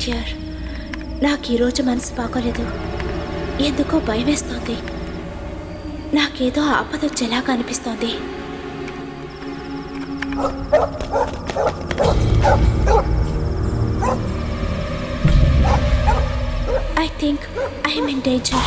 Danger. నాకు ఈరోజు మనసు బాగోలేదు. ఎందుకో భయం వేస్తోంది. నాకేదో ఆపద వచ్చేలాగా అనిపిస్తోంది. I think I am in danger.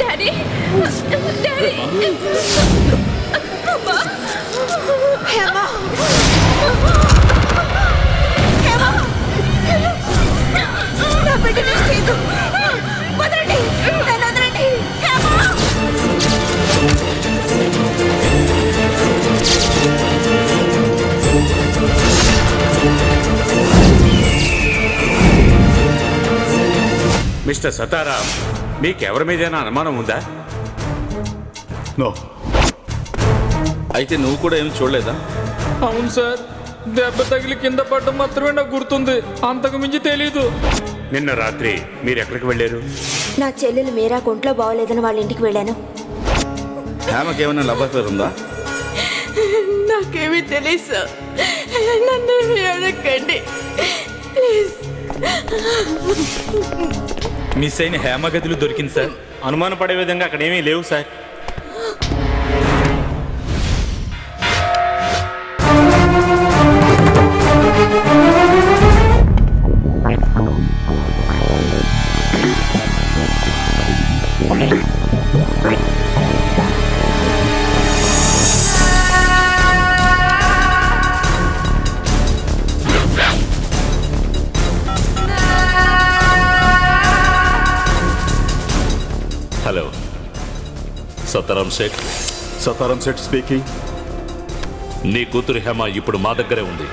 Daddy, Daddy, Amma, Emma, Emma, నా బిడ్డని తీయదు. వదలండి, నన్ను వదలండి. Emma. మిస్టర్ సతారాం, మీకెవరి మీదైనా అనుమానం ఉందా? నో. అయితే నువ్వు కూడా ఏం చూడలేదా? అవును సార్, దెబ్బ తగిలి కింద పడడం మాత్రమే నాకు గుర్తుంది, అంతకు మించి తెలీదు. నిన్న రాత్రి మీరు ఎక్కడికి వెళ్ళారు? నా చెల్లెలు మీరా ఒంట్లో బాగోలేదని వాళ్ళ ఇంటికి వెళ్ళాను. హేమకి ఏమైనా లవ్ అఫేర్ ఉందా? నాకేమీ తెలీదు. నన్ను అడగండి ప్లీజ్. మిస్ అయిన హేమ గదులు దొరికింది సార్. అనుమానపడే విధంగా అక్కడ ఏమీ లేవు sir. Hello, Sataram Seth. Sataram Seth speaking. నీ కూతురు హేమ ఇప్పుడు మా దగ్గరే ఉంది.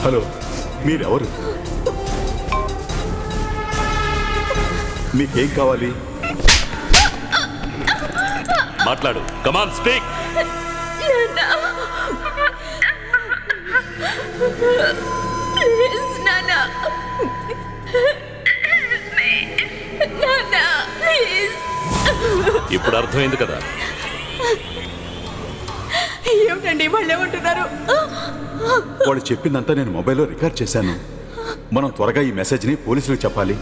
హలో, మీరెవరు? మీకేం కావాలి? మాట్లాడు, కమాన్ స్పీక్. ప్లీజ్ నాన్న, నాన్న ప్లీజ్. ఇప్పుడు అర్థమైంది కదా? ఏమిటండి వాళ్ళు ఏమంటున్నారు? వాళ్ళు చెప్పిందంతా నేను మొబైల్లో రికార్డ్ చేశాను. మనం త్వరగా ఈ మెసేజ్ని పోలీసులకు చెప్పాలి.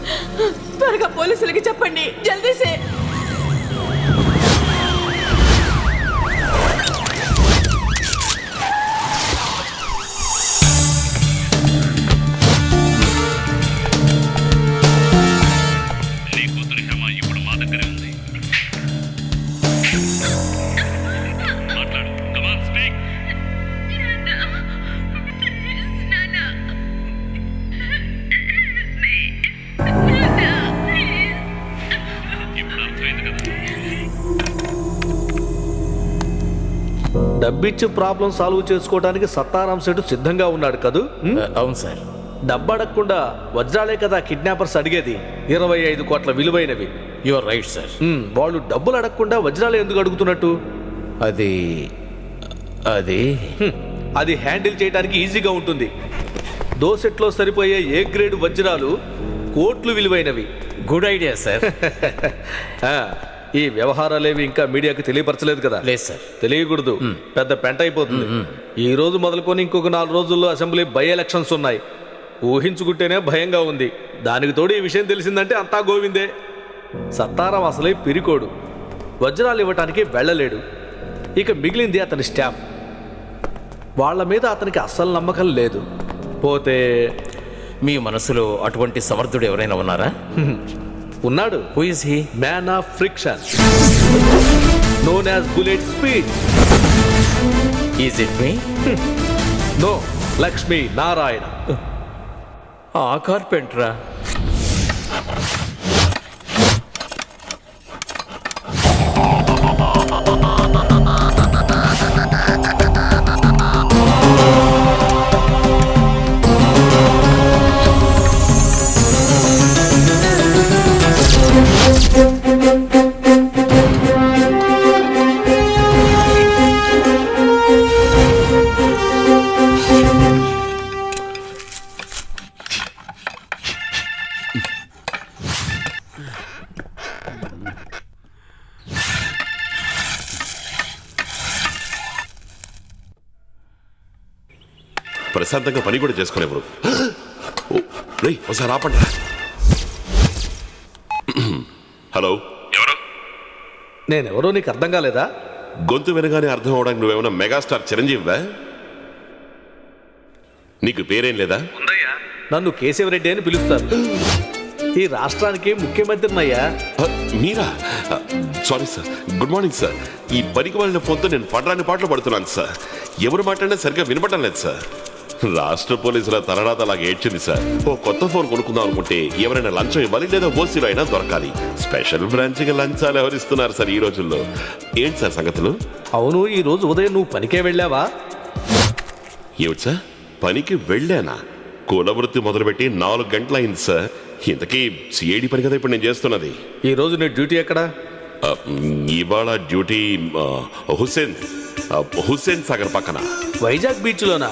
త్వరగా పోలీసులకి చెప్పండి, జల్దీసే. నీ కూతురు హేమ ఇప్పుడు మా దగ్గరే ఉంది. మాట్లాడు, కమాన్ స్పీక్. ఇప్పుడు అర్థమైంది కదా? డబ్బిచ్చి ప్రాబ్లం సాల్వ్ చేసుకోవడానికి సత్తారాం సెట్ సిద్ధంగా ఉన్నాడు కదూ? అవును సార్. డబ్బు అడగకుండా వజ్రాలే కదా కిడ్నాపర్స్ అడిగేది, 25 కోట్ల విలువైనవి. Your right sir. వాళ్ళు డబ్బులు అడగకుండా వజ్రాలు ఎందుకు అడుగుతున్నట్టు? అది అది హ్యాండిల్ చేయడానికి ఈజీగా ఉంటుంది. దోసెట్లో సరిపోయే ఏ గ్రేడ్ వజ్రాలు కోట్లు విలువైనవి. Good idea sir. ఈ వ్యవహారాలేవి ఇంకా మీడియాకి తెలియపరచలేదు కదా? లేదు సార్. తెలియకూడదు, పెద్ద పెంట అయిపోతుంది. ఈ రోజు మొదలుకొని ఇంకొక 4 రోజుల్లో అసెంబ్లీ బై ఎలక్షన్స్ ఉన్నాయి. ఊహించుకుంటేనే భయంగా ఉంది. దానికి తోడు ఈ విషయం తెలిసిందంటే అంతా గోవిందే. సత్తారాం అసలే పిరికోడు, వజ్రాలు ఇవ్వటానికి వెళ్ళలేడు. ఇక మిగిలింది అతని స్టాఫ్. వాళ్ళ మీద అతనికి అస్సలు నమ్మకం లేదు. పోతే మీ మనసులో అటువంటి సమర్థుడు ఎవరైనా ఉన్నారా? ఉన్నాడు. Who is he? Man of friction, known as bullet speed. Is it me? No, Lakshmi Narayana. ఆ కార్పెంటరా? ప్రశాంతంగా పని కూడా చేసుకునేవారు. రే ఒకసారి ఆపండి. హలో, ఎవరు? నేనెవరో నీకు అర్థం కాలేదా? గొంతు వినగానే అర్థం అవడానికి నువ్వేమన్నా మెగాస్టార్ చిరంజీవివా? నీకు పేరేం లేదా? నన్ను కేశవరెడ్డి అని పిలుస్తారు. ఈ రాష్ట్రానికి ముఖ్యమంత్రినయ్యా. మీరా? Sorry sir, good morning sir. ఈ పనికి వాళ్ళ ఫోన్తో నేను పడరాని పాటలు పడుతున్నాను సార్. ఎవరు మాట్లాడినా సరిగ్గా వినపడడం లేదు సార్. రాష్ట్ర పోలీసుల తలరాత అలాగే ఏడ్చింది సార్. ఓ కొత్త ఫోన్ కొనుక్కుందాం అనుకుంటే ఎవరైనా లంచం ఇవ్వాలి, లేదా ఓసీలో అయినా దొరకాలి. స్పెషల్ బ్రాంచ్కి లంచాలు ఎవరిస్తున్నారు సార్ ఈ రోజుల్లో? ఏంటి సార్ సంగతులు? అవును, ఈ రోజు ఉదయం నువ్వు పనికే వెళ్ళావా? ఏమిటి సార్, పనికి వెళ్ళానా? కుల వృత్తి మొదలుపెట్టి 4 గంటలు అయింది సార్. ఇంతకీ సిఐడి పని కదా ఇప్పుడు నేను చేస్తున్నది. ఈ రోజు నీ డ్యూటీ ఎక్కడా? ఇవాళ డ్యూటీ హుస్సేన్ సాగర్ పక్కన. వైజాగ్ బీచ్లోనా?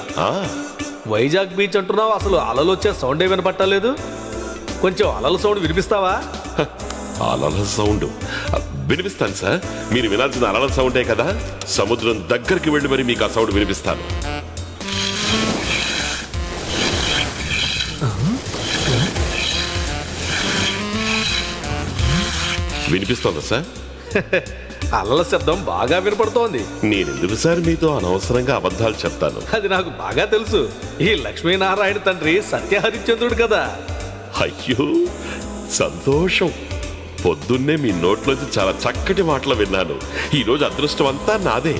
వైజాగ్ బీచ్ అంటున్నావు, అసలు అలలు వచ్చే సౌండే వినపట్టలేదు. కొంచెం అలల సౌండ్ వినిపిస్తావా? అలల సౌండ్ వినిపిస్తాను సార్. మీరు వినాల్సిన అలల సౌండే కదా. సముద్రం దగ్గరికి వెళ్ళి మరి మీకు ఆ సౌండ్ వినిపిస్తాను. వినిపిస్తోందా సార్? అలల శబ్దం బాగా వినపడుతోంది. నేనెందుకు సార్ మీతో అనవసరంగా అబద్ధాలు చెప్తాను? అది నాకు బాగా తెలుసు. ఈ లక్ష్మీనారాయణ తండ్రి సత్యహరిశ్చంద్రుడు కదా. అయ్యో సంతోషం. పొద్దున్నే మీ నోట్లోంచి చాలా చక్కటి మాటలు విన్నాను. ఈరోజు అదృష్టం అంతా నాదే.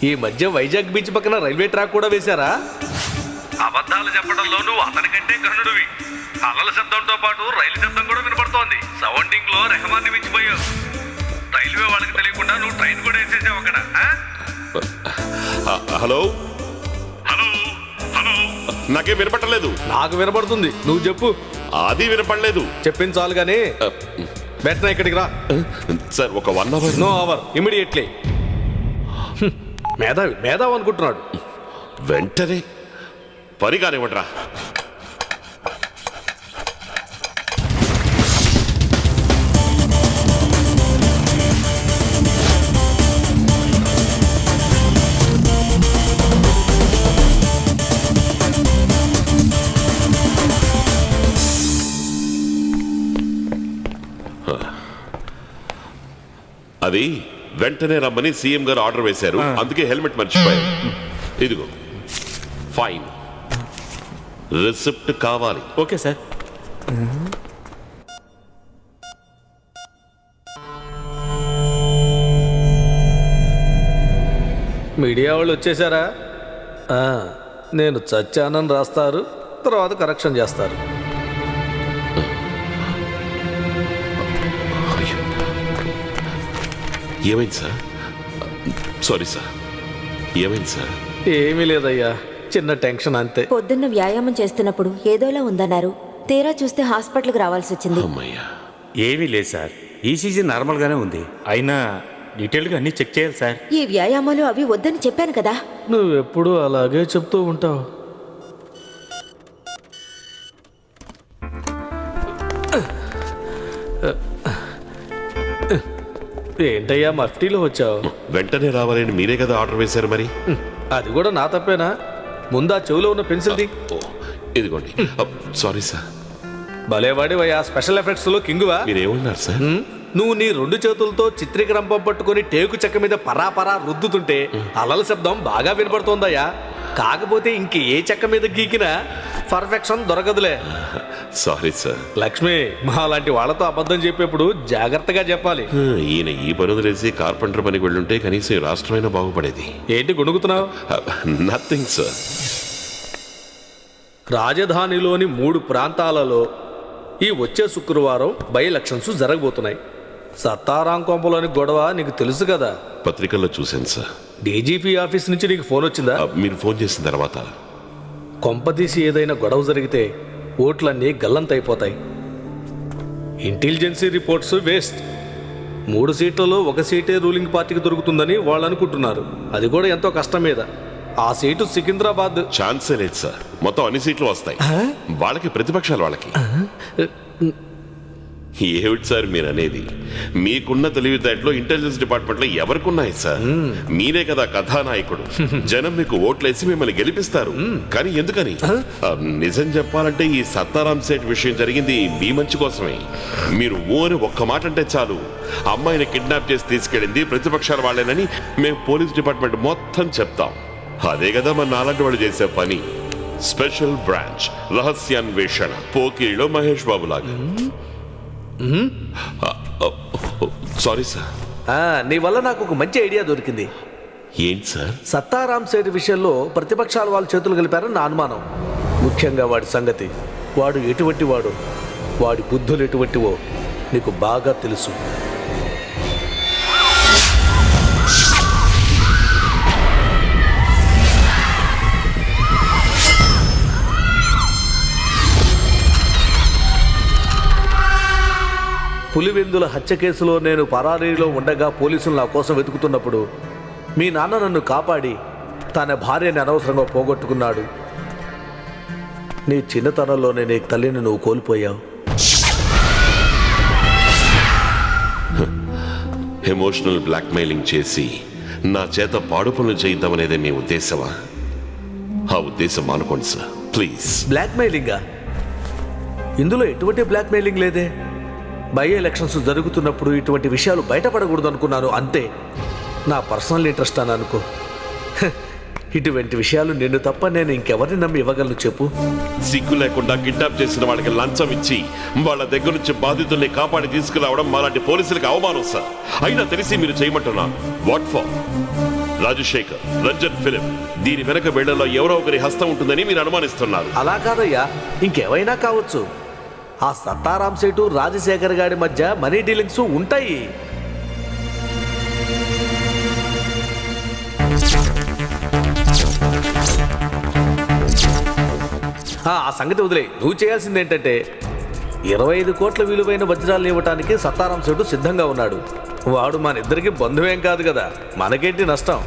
ఈ మధ్య వైజాగ్ బీచ్ పక్కన రైల్వే ట్రాక్ కూడా వేశారా? అబద్ధాలు చెప్పడంలో నువ్వు అతనికంటే గరుడువి. అలల శబ్దంతో పాటు రైలు శబ్దం కూడా వినపడుతోంది. సౌండింగ్ లో రెహమాన్ని మించిపోయావు. రైల్వే వాళ్ళకి తెలియకుండా నువ్వు ట్రైన్ కూడా వేసేసావు అక్కడ. హలో హలో హలో, నాకేం వినపడలేదు. నాకు వినపడుతుంది, నువ్వు చెప్పు. అది వినపడలేదు. చెప్పింది చాలు గానీ వెంటనే ఇక్కడికి రా. సార్ ఒక 1 అవర్. No hour, immediately. మేధావి మేధావి అనుకుంటున్నాడు. వెంటనే పని కానివ్వండిరా. అది వెంటనే రమ్మని సీఎం గారు ఆర్డర్ వేశారు. అందుకే హెల్మెట్ మర్చిపోయారు. ఇదిగో ఫైన్. రిసిప్ట్ కావాలి. Okay sir. మీడియా వాళ్ళు వచ్చేసారా? నేను చచ్చానని రాస్తారు, తర్వాత కరెక్షన్ చేస్తారు. ఏమైంది సార్? సారీ సార్, ఏమైంది సార్? ఏమీ లేదయ్యా, చిన్న టెన్షన్ అంతే. పొద్దున్న వ్యాయామం చేస్తున్నప్పుడు ఏదోలా ఉందన్నారు. తీరా చూస్తే హాస్పిటల్కి రావాల్సి వచ్చింది. అమ్మయ్యా. ఏమీ లేదు సార్, ఈసీజీ నార్మల్గానే ఉంది. అయినా డీటెయిల్గా అన్నీ చెక్ చేయాలి సార్. ఈ వ్యాయామాలు అవి వద్దని చెప్పాను కదా. నువ్వెప్పుడు అలాగే చెప్తూ ఉంటావు. ఏంటయ్యా మఫ్టీలో వచ్చావు? వెంటనే రావాలని మీరే కదా ఆర్డర్ వేశారు మరి. అది కూడా నా తప్పేనా? ముందా చెవిలో ఉన్న పెన్సిల్ది. ఓ, ఇదిగోండి. Sorry sir. భలేవాడివయ్యా, స్పెషల్ ఎఫెక్ట్స్ లో కింగువా. మీరేమన్నారు సార్? నువ్వు నీ 2 చేతులతో చిత్రీకరంపం పట్టుకొని టేకు చెక్క మీద పరాపరా రుద్దుతుంటే అలల శబ్దం బాగా వినపడుతోందయ్యా. కాకపోతే ఇంక ఏ చెక్క మీద గీకినా పర్ఫెక్షన్ దొరకదులే. Sorry sir. లక్ష్మి, మా లాంటి వాళ్ళతో అబద్ధం చెప్పేప్పుడు జాగ్రత్తగా చెప్పాలి. ఈయన ఈ పని వదిలేసి కార్పెంటర్ పనికి వెళ్ళుంటే కనీసం ఈ రాష్ట్రమైనా బాగుపడేది. ఏంటి గుణుగుతున్నావు? Nothing sir. రాజధానిలోని 3 ప్రాంతాలలో ఈ వచ్చే శుక్రవారం బై ఎలక్షన్స్ జరగబోతున్నాయి. సత్తారాం కొంపలోని గొడవ నీకు తెలుసు కదా. పత్రికల్లో చూశాను సార్. డీజీపీ ఆఫీస్ నుంచి నీకు ఫోన్ వచ్చిందా? మీరు ఫోన్ చేసిన తర్వాత కొంపదీసి ఏదైనా గొడవ జరిగితే ఓట్లన్నీ గల్లంతైపోతాయి. ఇంటెలిజెన్సీ రిపోర్ట్స్ వేస్ట్. 3 సీట్లలో 1 సీటే రూలింగ్ పార్టీకి దొరుకుతుందని వాళ్ళు అనుకుంటున్నారు. అది కూడా ఎంతో కష్టం మీద. ఆ సీటు సికింద్రాబాద్. ఛాన్సే లేదు సార్. మొత్తం అన్ని సీట్లు వస్తాయి వాళ్ళకి, ప్రతిపక్షాలు వాళ్ళకి. ఏమిటి సార్ మీరు అనేది? మీకున్న తెలివితేటలో ఇంటెలిజెన్స్ డిపార్ట్మెంట్లో ఎవరికున్నాయి సార్? మీరే కదా కథానాయకుడు. జనం మీకు ఓట్లేసి మిమ్మల్ని గెలిపిస్తారు. కానీ ఎందుకని? నిజం చెప్పాలంటే ఈ సత్తారాం సేట్ విషయం జరిగింది మీ మంచి కోసమే. మీరు ఓని ఒక్క మాట అంటే చాలు, అమ్మాయిని కిడ్నాప్ చేసి తీసుకెళ్ళింది ప్రతిపక్షాల వాళ్ళేనని మేము పోలీస్ డిపార్ట్మెంట్ మొత్తం చెప్తాం. అదే కదా మన నాలాంటి వాళ్ళు చేసే పని. స్పెషల్ బ్రాంచ్, రహస్యాన్వేషణ, పోకిరిలో మహేష్ బాబు లాగా. Sorry sir. నీ వల్ల నాకు ఒక మంచి ఐడియా దొరికింది. ఏంటి సార్? సత్తారాం సేటు విషయంలో ప్రతిపక్షాల వాళ్ళ చేతులు కలిపారని నా అనుమానం. ముఖ్యంగా వాడి సంగతి. వాడు ఎటువంటి వాడు, వాడి బుద్ధులు ఎటువంటివో నీకు బాగా తెలుసు. పులివెందుల హత్య కేసులో నేను పరారీలో ఉండగా పోలీసులు నా కోసం వెతుకుతున్నప్పుడు మీ నాన్న నన్ను కాపాడి తన భార్యని అనవసరంగా పోగొట్టుకున్నాడు. నీ చిన్నతనంలోనే నీ తల్లిని నువ్వు కోల్పోయావు. ఎమోషనల్ బ్లాక్మెయిలింగ్ చేసి నా చేత పాడు పనులు చేయిద్దామనేదే మీ ఉద్దేశమా? ఆ ఉద్దేశం మానుకోండి సార్ ప్లీజ్. బ్లాక్మెయిలింగా? ఇందులో ఎటువంటి బ్లాక్మెయిలింగ్ లేదే. బై ఎలక్షన్స్ జరుగుతున్నప్పుడు ఇటువంటి విషయాలు బయటపడకూడదు అనుకున్నాను, అంతే. నా పర్సనల్ ఇంట్రెస్ట్ అని అనుకో. ఇటువంటి విషయాలు నిన్ను తప్ప నేను ఇంకెవరిని నమ్మి ఇవ్వగలను చెప్పు? సిగ్గు లేకుండా కిడ్నాప్ చేసిన వాళ్ళకి లంచం ఇచ్చి వాళ్ళ దగ్గర నుంచి బాధితుల్ని కాపాడి తీసుకురావడం మాలాంటి పోలీసులకు అవమానం సార్. అయినా తెలిసి మీరు చేయమంటున్నాను. What for? Rajasekhar, Ranjan film, దీని వెనక వేళ్లలో ఎవరో ఒకరి హస్తం ఉంటుందని మీరు అనుమానిస్తున్నారు. అలా కాదయ్యా, ఇంకేమైనా కావచ్చు. ఆ సత్తారాం సేటు రాజశేఖర్ గారి మధ్య మనీ డీలింగ్స్ ఉంటాయి. ఆ సంగతి వదిలే. నువ్వు చేయాల్సింది ఏంటంటే 25 కోట్ల విలువైన వజ్రాలు ఇవ్వటానికి సత్తారాం సేటు సిద్ధంగా ఉన్నాడు. వాడు మన ఇద్దరికి బంధువేం కాదు కదా, మనకేంటి నష్టం?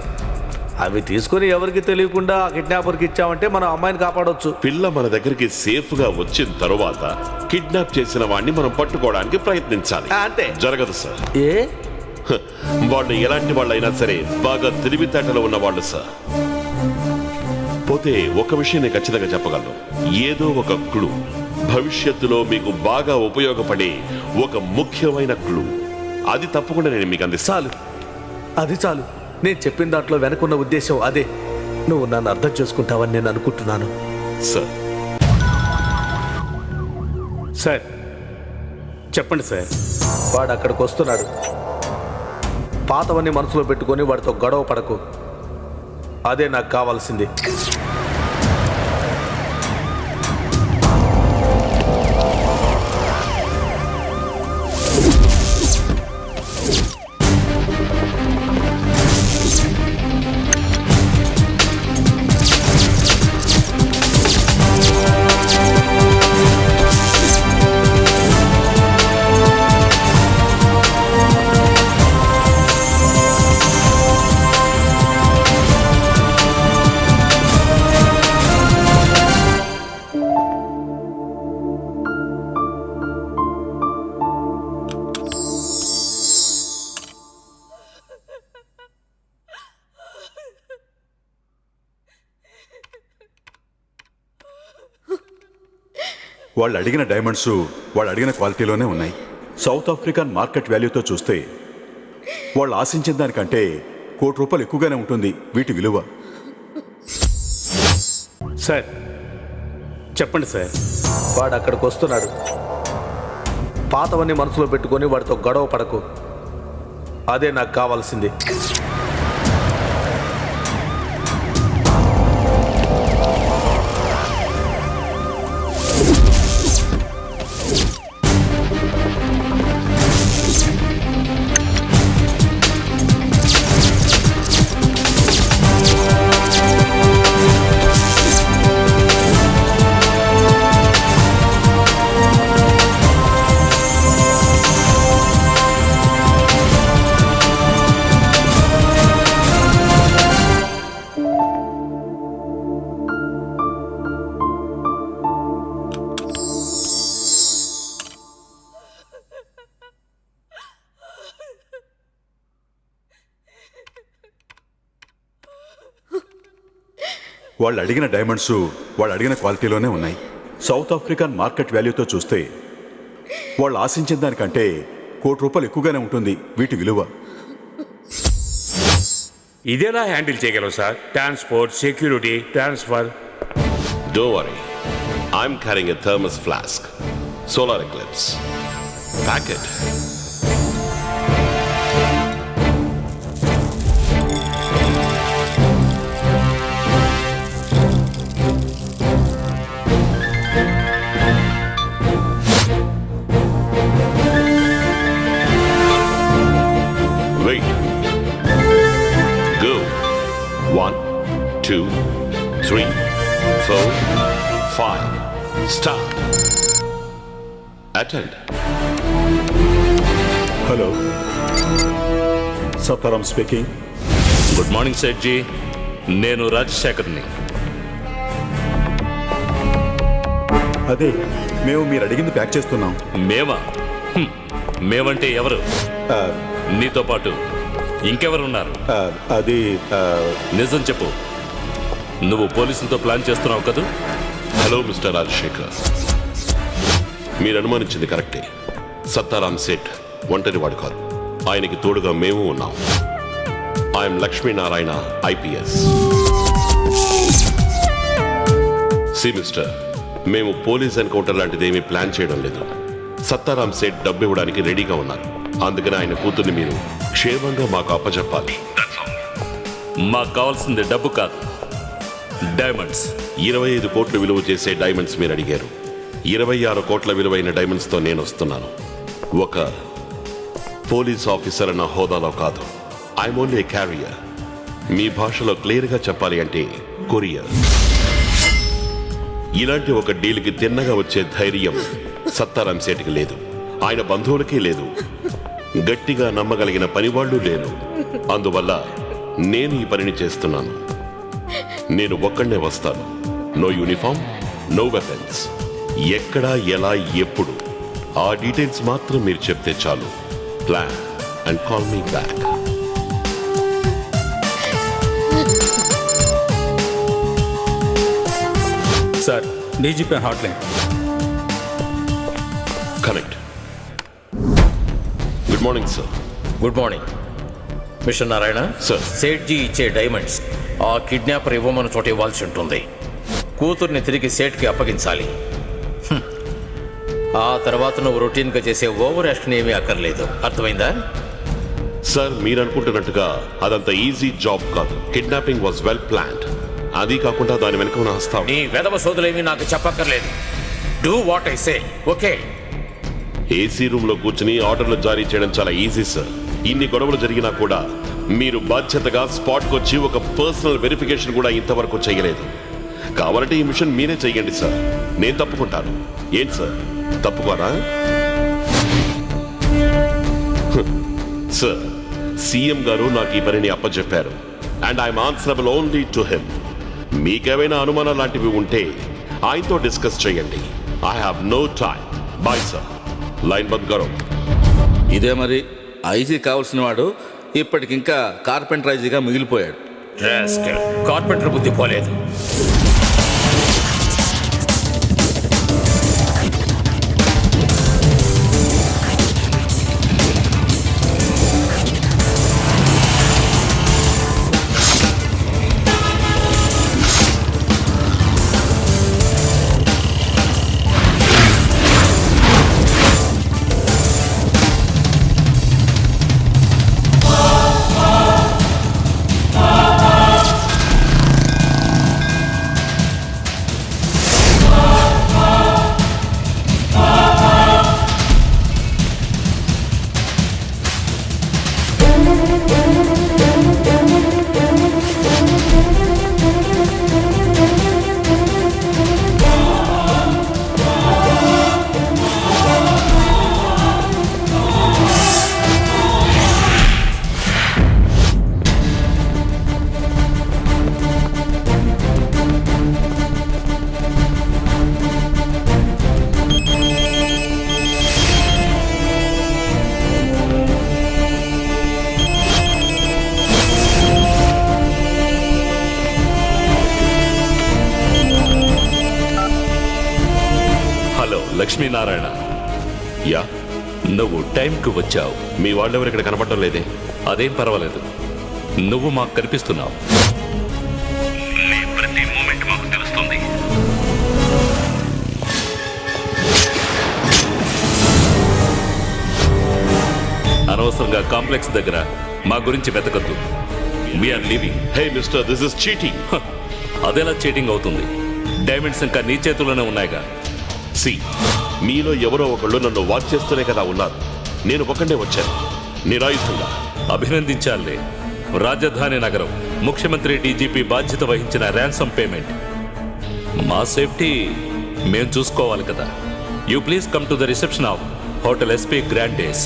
అవి తీసుకుని ఎవరికి తెలియకుండా ఆ కిడ్నాపర్కి ఇచ్చామంటే మనం అమ్మాయిని కాపాడవచ్చు. పిల్ల మన దగ్గరికి సేఫ్ గా వచ్చిన తరువాత కిడ్నాప్ చేసిన వాడిని మనం పట్టుకోవడానికి ప్రయత్నించాలి. అంతే. జరగదు సార్. ఏ? వాళ్ళు ఎలాంటి వాళ్ళైనా సరే బాగా తెలివితేటలు ఉన్నవాళ్ళు సార్. పోతే ఒక విషయం నేను ఖచ్చితంగా చెప్పగలను. ఏదో ఒక క్లూ, భవిష్యత్తులో మీకు బాగా ఉపయోగపడే ఒక ముఖ్యమైన క్లూ, అది తప్పకుండా నేను మీకు అందిస్తాను. చాలు, అది చాలు. నేను చెప్పిన దాంట్లో వెనకున్న ఉద్దేశం అదే. నువ్వు నన్ను అర్థం చేసుకుంటావని నేను అనుకుంటున్నాను. సార్ సార్ చెప్పండి సార్. వాడు అక్కడికి వస్తున్నాడు. పాతవన్నీ మనసులో పెట్టుకొని వాడితో గొడవ పడకు. అదే నాకు కావాల్సింది. వాళ్ళు అడిగిన డైమండ్స్ వాళ్ళు అడిగిన క్వాలిటీలోనే ఉన్నాయి. సౌత్ ఆఫ్రికన్ మార్కెట్ వాల్యూతో చూస్తే వాళ్ళు ఆశించిన దానికంటే ₹1,00,00,000 ఎక్కువగానే ఉంటుంది వీటి విలువ. సార్ చెప్పండి సార్. వాడు అక్కడికి వస్తున్నాడు. పాతవన్నీ మనసులో పెట్టుకొని వాడితో గొడవ పడకు. అదే నాకు కావాల్సింది. వాళ్ళు అడిగిన డైమండ్స్ వాళ్ళు అడిగిన క్వాలిటీలోనే ఉన్నాయి. సౌత్ ఆఫ్రికన్ మార్కెట్ వాల్యూతో చూస్తే వాళ్ళు ఆశించిన దానికంటే ₹1,00,00,000 ఎక్కువగానే ఉంటుంది వీటి విలువ. ఇదేలా హ్యాండిల్ చేయగలవు sir? Transport, security, transfer. Don't worry. I'm carrying a thermos flask. Solar eclipse. Pack it. Wait. Go. 1, 2, 3, 4, 5. Start. Attend. Hello, Sattaram speaking. Good morning Sethji, నేను రాజశేఖర్ని. అదే మేము మీరు అడిగింది ప్యాక్ చేస్తున్నాం. మేమా? మేమంటే ఎవరు? నీతో పాటు ఇంకెవరున్నారు? అది నిజం చెప్పు, నువ్వు పోలీసులతో ప్లాన్ చేస్తున్నావు కదా? హలో మిస్టర్ రాజశేఖర్, మీరు అనుమానించింది కరెక్టే. సత్తారాం సేట్ ఒంటరి వాడు కాదు, ఆయనకి తోడుగా మేము ఉన్నాం. I'm Lakshminarayana IPS. See mister, మేము పోలీస్ ఎన్కౌంటర్ లాంటిది ఏమీ ప్లాన్ చేయడం లేదు. సత్తారాం సేట్ డబ్బు ఇవ్వడానికి రెడీగా ఉన్నారు. అందుకని ఆయన కూతుర్ని మీరు క్షేమంగా మాకు అప్పచెప్పాలి. మాకు కావాల్సింది డబ్బు కాదు, డైమండ్స్. 25 కోట్లు విలువ చేసే డైమండ్స్ మీరు అడిగారు. 26 కోట్ల విలువైన డైమండ్స్తో నేను వస్తున్నాను. ఒక పోలీస్ ఆఫీసర్ అన్న హోదాలో కాదు. I'm only a carrier. మీ భాషలో క్లియర్గా చెప్పాలి అంటే కొరియర్. ఇలాంటి ఒక డీల్కి తిన్నగా వచ్చే ధైర్యం సత్తారాం సేట్కి లేదు, ఆయన బంధువులకి లేదు, గట్టిగా నమ్మగలిగిన పనివాళ్లు లేరు. అందువల్ల నేను ఈ పనిని చేస్తున్నాను. నేను ఒక్కడే వస్తాను. No uniform, no weapons. ఎక్కడ, ఎలా, ఎప్పుడు ఆ డీటెయిల్స్ మాత్రం మీరు చెప్తే చాలు. Plan and call me back. Sir, DGP hotline. Connect. Good morning sir. Good morning mister Narayana. Sir. Sethji ఇచ్చే డైమండ్స్ ఆ కిడ్నాపర్ ఇవ్వమని చోట ఇవ్వాల్సి ఉంటుంది. కూతుర్ని తిరిగి సేట్కి అప్పగించాలి. ఆ తర్వాత నువ్వు రొటీన్గా చేసే ఓవర్ యాక్షన్ ఏమీ అక్కర్లేదు. అర్థమైందా? సార్, మీరు అనుకుంటున్నట్టుగా అదంత ఈజీ జాబ్ కాదు. Kidnapping was well planned. అది కాకుండా దాని వెనుక ఉన్న హస్తం. నీ వెధవ సోదులేమీ నాకు చెప్పక్కర్లేదు. Do what I say, okay? AC room లో కూర్చుని ఆర్డర్లు జారీ చేయడం చాలా ఈజీ సార్. ఇన్ని గొడవలు జరిగినా కూడా మీరు బాధ్యతగా స్పాట్కి వచ్చి ఒక పర్సనల్ వెరిఫికేషన్ కూడా ఇంతవరకు చేయలేదు. కావాలంటే ఈ మిషన్ మీరే చెయ్యండి సార్, నేను తప్పుకుంటాను. ఏంటి సార్, తప్పుకోరా? సార్, సీఎం గారు నాకు ఈ పనిని అప్పచెప్పారు and I'm answerable only to him. మీకేమైనా అనుమానాలు లాంటివి ఉంటే ఆయనతో డిస్కస్ చేయండి. I have no time. Bye sir. Line బంద్ కరో. ఇదే మరి ఐజీ కావాల్సిన వాడు ఇప్పటికింకా కార్పెంటర్ ఐజీగా మిగిలిపోయాడు. కార్పెంటర్ బుద్ధి పోలేదు. లక్ష్మీనారాయణ, యా, నువ్వు టైంకి వచ్చావు. మీ వాళ్ళెవరు ఇక్కడ కనపడటం లేదే? అదేం పర్వాలేదు, నువ్వు మాకు కనిపిస్తున్నావు. ప్రతి మూమెంట్ మాకు తెలుస్తుంది. అనవసరంగా కాంప్లెక్స్ దగ్గర మా గురించి వెతకద్దు. We're leaving. Hey mister, this is cheating. అదెలా చీటింగ్ అవుతుంది? డైమండ్స్ ఇంకా నీ చేతుల్లోనే ఉన్నాయిగా. సి, మీలో ఎవరో ఒకళ్ళు నన్ను వాచ్ చేస్తూనే కదా ఉన్నారు. నేను ఒకటే వచ్చాను నిరాయుధంగా. అభినందించాలే. రాజధాని నగరం ముఖ్యమంత్రి డీజీపీ బాధ్యత వహించిన ర్యాన్సమ్ పేమెంట్. మా సేఫ్టీ మేం చూసుకోవాలి కదా. You please come to the reception of hotel SP grand days.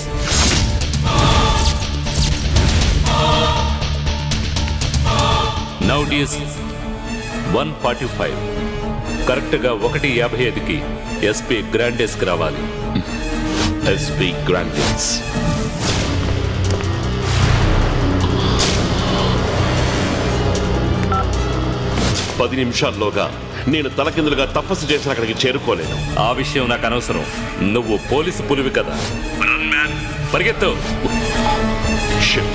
Now it is 1:45. కరెక్ట్గా 1:55కి ఎస్పీ గ్రాండ్ డేస్కి రావాలి. ఎస్పీ గ్రాండెన్స్. పది నిమిషాల్లోగా నేను తలకిందులుగా తపస్సు చేసిన అక్కడికి చేరుకోలేను. ఆ విషయం నాకు అనవసరం. నువ్వు పోలీసు పులివి కదా. పరిగెత్తు. Shit.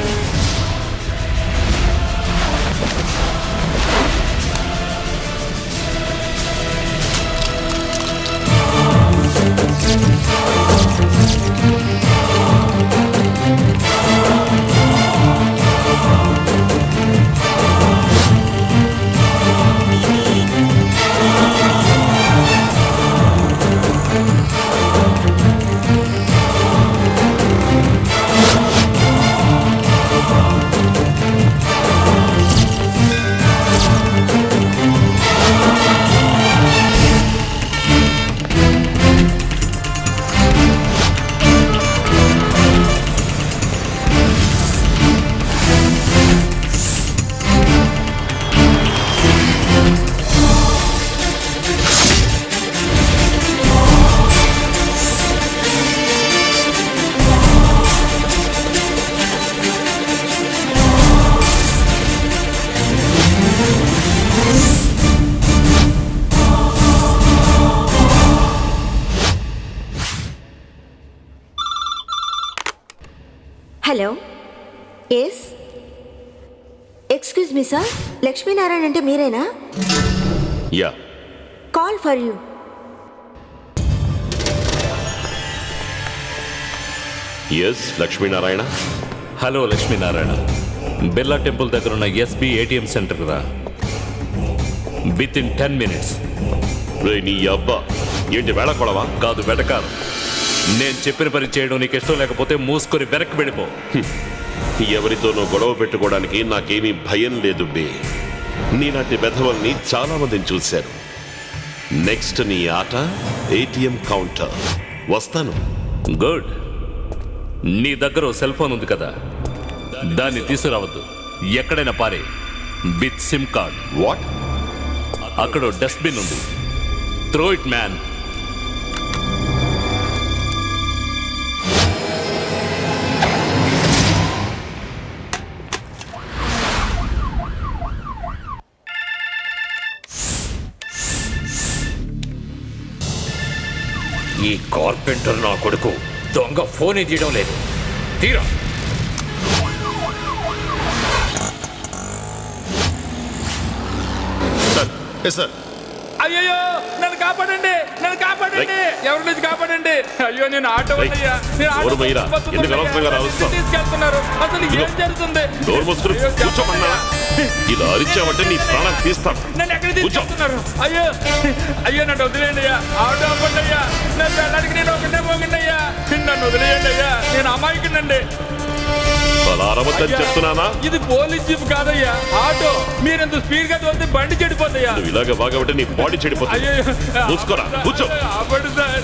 Hello, yes, excuse me sir, Lakshminarayana అంటే మీరేనా? Yeah, call for you. Yes Lakshminarayana. Hello Lakshminarayana, Birla temple దగ్గర ఉన్న ఎస్బీ ఏటీఎం సెంటర్ రా. Within 10 minutes. రే నీ అబ్బా, ఏంటి వేళ కొడవా? కాదు, వెటకారం. నేను చెప్పిన పని చేయడం నీకు ఇష్టం లేకపోతే మూసుకొని వెనక్కి వెళ్ళిపో. ఎవరితోనో గొడవ పెట్టుకోవడానికి నాకేమీ భయం లేదు బే. నీలాంటి వెధవల్ని చాలా మందిని చూశాను. నెక్స్ట్ నీ ఆట ఏటీఎం కౌంటర్. వస్తాను. గుడ్. నీ దగ్గర ఓ సెల్ ఫోన్ ఉంది కదా, దాన్ని తీసుకురావద్దు. ఎక్కడైనా పారే, విత్ సిమ్ కార్డ్. వాట్? అక్కడ డస్ట్బిన్ ఉంది. Throw it man. ఈ కార్పెంటర్ నా కొడుకు దొంగ ఫోన్ తీయడం లేదు. తీరా. సార్, అయ్యో, నన్ను కాపాడండి, నన్ను కాపాడండి, ఎవరి నుంచి కాపాడండి. అయ్యో, నేను ఆటో వాళ్ళయ్యా. నేను ఆటో ఎవరు పోయిరా? ఎందుకు అనవసరంగా రావస్తావు? తీసుకెళ్తున్నారు. అసలు ఏం జరుగుతుంది? డోర్ మూసుకుని అయ్యో, కూర్చోమన్నా. ఇలా అరిచావంటే నీ ప్రాణం తీస్తాను. నన్ను ఎక్కడ తీసుకెళ్తున్నారు? అయ్యో, అయ్యో, నన్ను వదిలేయండి అయ్యా. ఆటో అవ్వండి అయ్యా. నన్ను వెళ్ళడానికి నేను ఒకటే పోకండి అయ్యా. నన్ను వదిలేయండి అయ్యా. నేను అమాయకునండి. అలా అరవద్దని చెప్తున్నానా? ఇది పోలీస్ జీప్ కాదయ్యా, ఆటో. మీరెంత స్పీడ్ గా తోలితే బండి చెడిపోతాయా. నువ్వు ఇలాగ బాగా నీ బాడీ చెడిపోతుంది. అయ్యో, మూసుకోరా, కూర్చో. ఆపండి సార్.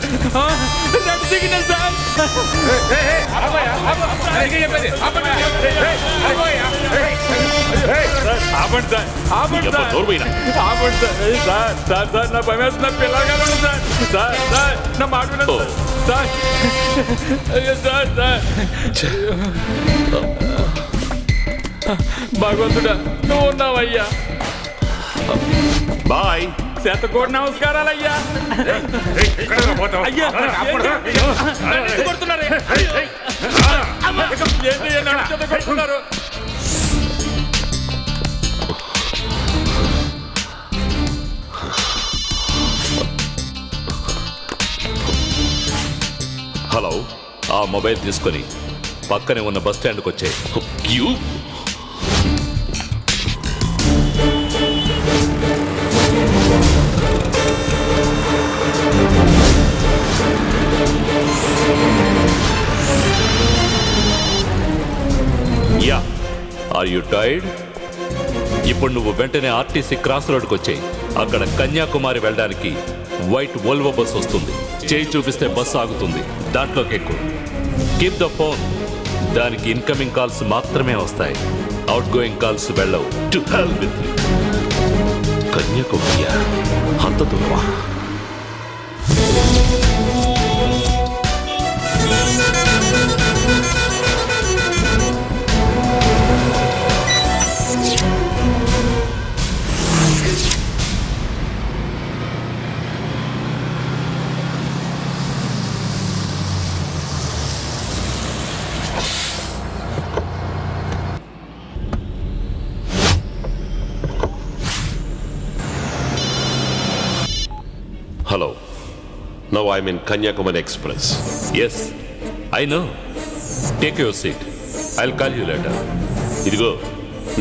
Red signal sir. ఆపండి సార్, ఆపండి సార్, నోరు పోయినా. ఆపండి సార్. సార్, సార్, సార్, నా భయం వేస్తున్న పిల్లగారు సార్. సార్, సార్, నా మాట వినండి సార్. అయ్యో సార్, సార్. భగవంతుడా, నువ్వు ఉన్నావయ్యా. బాయ్. శతకోటి నమస్కారాలు అయ్యా. అయ్యా ఏంటి కొడుతున్నారే? అమ్మా, ఏంటి నన్ను చేత కొడుతున్నారు? హలో, ఆ మొబైల్ తీసుకొని పక్కనే ఉన్న బస్ స్టాండ్కి వచ్చాయి. You yeah, are you tired? ఇప్పుడు నువ్వు వెంటనే ఆర్టీసీ క్రాస్ రోడ్కి వచ్చాయి. అక్కడ కన్యాకుమారి వెళ్ళడానికి వైట్ వోల్వో బస్ వస్తుంది. చేయి చూపిస్తే బస్సు ఆగుతుంది, దాంట్లోకి ఎక్కువ. Keep the phone. దానికి ఇన్కమింగ్ కాల్స్ మాత్రమే వస్తాయి, అవుట్ గోయింగ్ కాల్స్ వెళ్ళవు. టు హెల్ విత్ కన్యాకుమారి అంత దూరమా? Hello, now I'm in Kanyakumari express. Yes, I know. Take your seat, I'll call you later. ఇదిగో,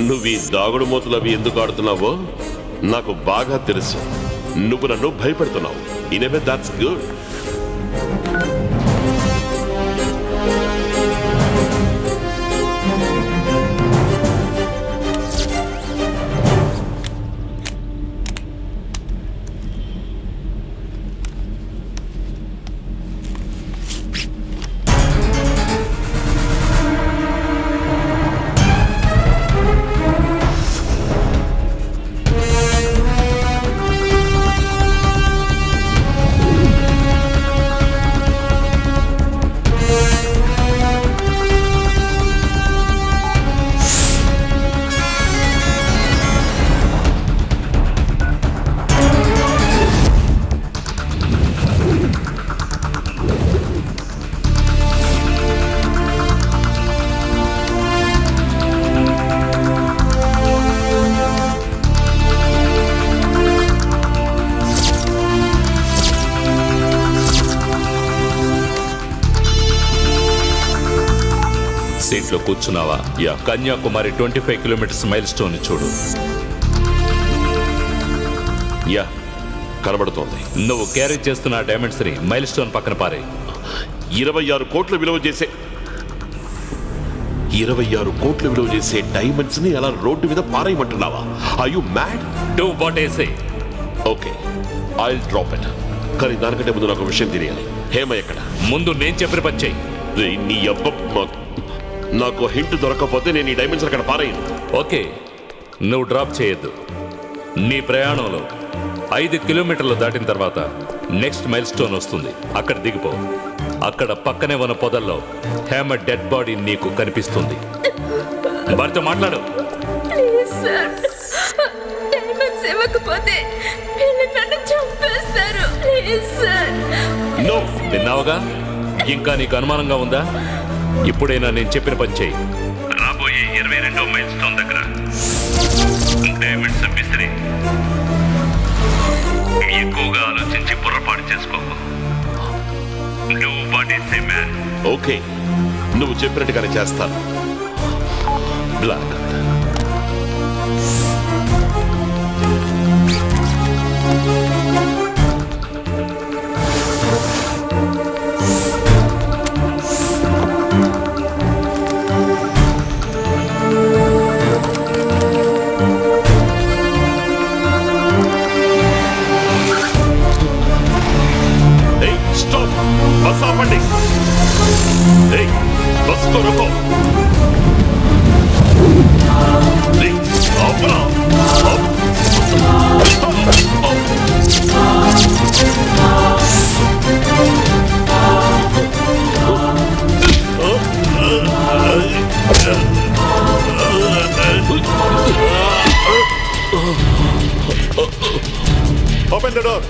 నువ్వు ఈ దాగుడు మూతలు అవి ఎందుకు ఆడుతున్నావో నాకు బాగా తెలుసు. నువ్వు నన్ను భయపెడుతున్నావు. In a way that's good. సీట్లో కూర్చున్నావా? Yeah. Kanyakumari 25 kilometres milestone చూడు. యా, కనబడుతోంది. నువ్వు క్యారీ చేస్తున్న డైమండ్స్ ని మైల్ స్టోన్ పక్కన పారే. 26 కోట్లు విలువ చేసే 26 కోట్లు విలువ చేసే డైమండ్స్ ని అలా రోడ్డు మీద పారేయమంటున్నావా? Are you mad? Do what I say. Okay, I will drop it. కానీ దానికంటే ముందు నాకు విషయం తెలియాలి. హేమ ఎక్కడ? ముందు నేను చెప్పిన పని చెయ్యి. నీ అబ్బ, నాకు హింట్ దొరకకపోతే నేను ఈ డైమండ్స్ అక్కడ పారేయను. ఓకే, నువ్వు డ్రాప్ చేయొద్దు. నీ ప్రయాణంలో 5 కిలోమీటర్లు దాటిన తర్వాత నెక్స్ట్ మైల్ స్టోన్ వస్తుంది. అక్కడ దిగిపో. అక్కడ పక్కనే ఉన్న పొదల్లో హేమ డెడ్ బాడీ నీకు కనిపిస్తుంది. వారితో మాట్లాడు. ప్లీజ్ సార్, డైమండ్స్ ఇవ్వకపోతే వీళ్ళు నన్ను చంపేస్తారు. Please sir. నో, విన్నావుగా? ఇంకా నీకు అనుమానంగా ఉందా? ఇప్పుడైనా నేను చెప్పిన పని చేయి. రాబోయే 22వ మైల్ స్టోన్ దగ్గర డైమండ్స్ మిస్త్రీ. ఎక్కువగా ఆలోచించి పొరపాటు చేసుకోకు. నువ్వు వాటేసే మ్యాన్. ఓకే, నువ్వు చెప్పినట్టుగానే చేస్తాను. బ్లాక్ बस आपंడి. बस को रोको. Open the door.